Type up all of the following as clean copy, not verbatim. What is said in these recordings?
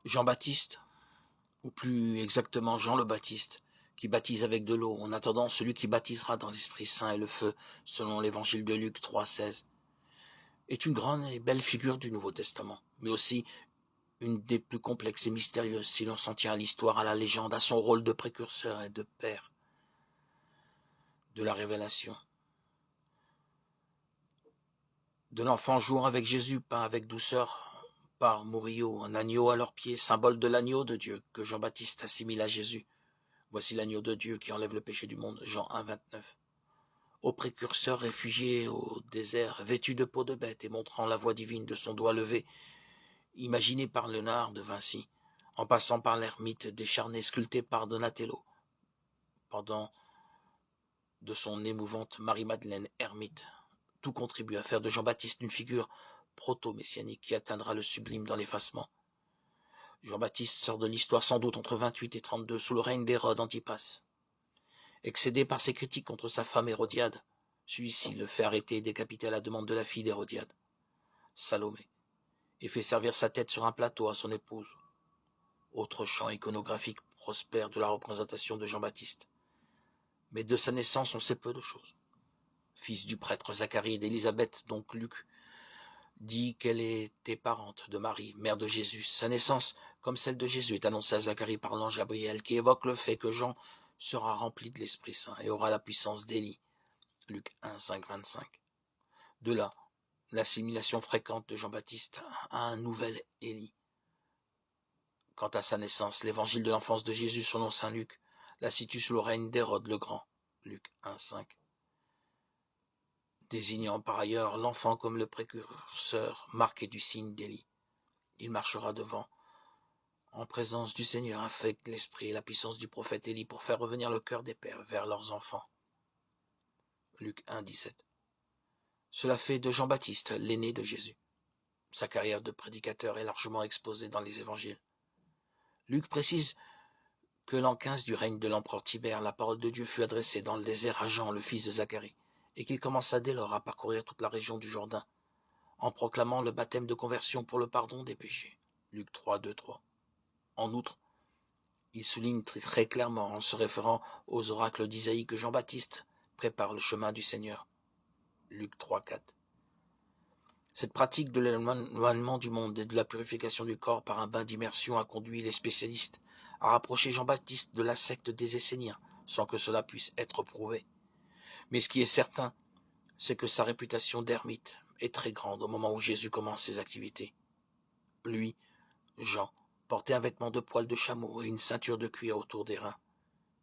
Jean-Baptiste, ou plus exactement Jean le Baptiste, qui baptise avec de l'eau, en attendant celui qui baptisera dans l'Esprit Saint et le feu, selon l'évangile de Luc 3,16, est une grande et belle figure du Nouveau Testament, mais aussi une des plus complexes et mystérieuses si l'on s'en tient à l'histoire, à la légende, à son rôle de précurseur et de père de la révélation. De l'enfant jouant avec Jésus, peint avec douceur par Murillo, un agneau à leurs pieds, symbole de l'agneau de Dieu que Jean-Baptiste assimile à Jésus. Voici l'agneau de Dieu qui enlève le péché du monde, Jean 1, 29. Au précurseur réfugié au désert, vêtu de peau de bête et montrant la voix divine de son doigt levé, imaginé par Léonard de Vinci, en passant par l'ermite décharné sculpté par Donatello, pendant de son émouvante Marie-Madeleine ermite. Tout contribue à faire de Jean-Baptiste une figure proto-messianique qui atteindra le sublime dans l'effacement. Jean-Baptiste sort de l'histoire sans doute entre 28 et 32 sous le règne d'Hérode Antipas. Excédé par ses critiques contre sa femme Hérodiade, celui-ci le fait arrêter et décapiter à la demande de la fille d'Hérodiade, Salomé, et fait servir sa tête sur un plateau à son épouse. Autre champ iconographique prospère de la représentation de Jean-Baptiste. Mais de sa naissance on sait peu de choses. Fils du prêtre Zacharie et d'Élisabeth, donc Luc dit qu'elle était parente de Marie, mère de Jésus. Sa naissance, comme celle de Jésus, est annoncée à Zacharie par l'ange Gabriel, qui évoque le fait que Jean sera rempli de l'Esprit Saint et aura la puissance d'Élie. Luc 1, 5, 25. De là, l'assimilation fréquente de Jean-Baptiste à un nouvel Élie. Quant à sa naissance, l'évangile de l'enfance de Jésus selon saint Luc la situe sous le règne d'Hérode le Grand. Luc 1, 5. Désignant par ailleurs l'enfant comme le précurseur marqué du signe d'Élie. Il marchera devant, en présence du Seigneur, avec l'esprit et la puissance du prophète Élie pour faire revenir le cœur des pères vers leurs enfants. Luc 1, 17. Cela fait de Jean-Baptiste l'aîné de Jésus. Sa carrière de prédicateur est largement exposée dans les évangiles. Luc précise que l'an 15 du règne de l'empereur Tibère, la parole de Dieu fut adressée dans le désert à Jean, le fils de Zacharie, et qu'il commença dès lors à parcourir toute la région du Jourdain, en proclamant le baptême de conversion pour le pardon des péchés. Luc 3, 2, 3. En outre, il souligne très clairement, en se référant aux oracles d'Isaïe, que Jean-Baptiste prépare le chemin du Seigneur. Luc 3, 4. Cette pratique de l'éloignement du monde et de la purification du corps par un bain d'immersion a conduit les spécialistes à rapprocher Jean-Baptiste de la secte des Esséniens, sans que cela puisse être prouvé. Mais ce qui est certain, c'est que sa réputation d'ermite est très grande au moment où Jésus commence ses activités. Lui, Jean, portait un vêtement de poil de chameau et une ceinture de cuir autour des reins.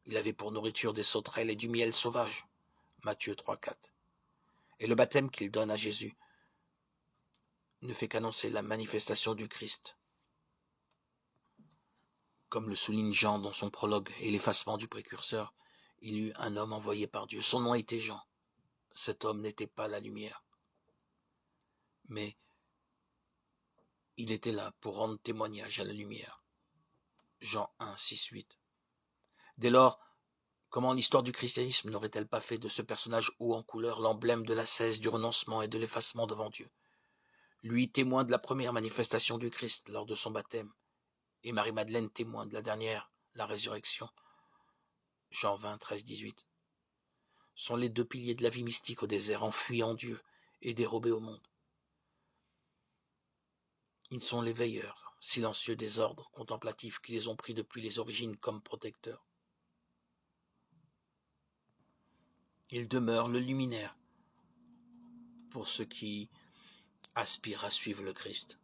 Il avait pour nourriture des sauterelles et du miel sauvage. Matthieu 3, 4. Et le baptême qu'il donne à Jésus ne fait qu'annoncer la manifestation du Christ. Comme le souligne Jean dans son prologue et l'effacement du précurseur, il eut un homme envoyé par Dieu. Son nom était Jean. Cet homme n'était pas la lumière, mais il était là pour rendre témoignage à la lumière. Jean 1, 6, 8. Dès lors, comment l'histoire du christianisme n'aurait-elle pas fait de ce personnage haut en couleur l'emblème de l'ascèse, du renoncement et de l'effacement devant Dieu? Lui, témoin de la première manifestation du Christ lors de son baptême, et Marie-Madeleine, témoin de la dernière, la résurrection. Jean 20, 13, 18. Sont les deux piliers de la vie mystique au désert, enfuis en Dieu et dérobés au monde. Ils sont les veilleurs, silencieux des ordres contemplatifs qui les ont pris depuis les origines comme protecteurs. Ils demeurent le luminaire pour ceux qui aspirent à suivre le Christ.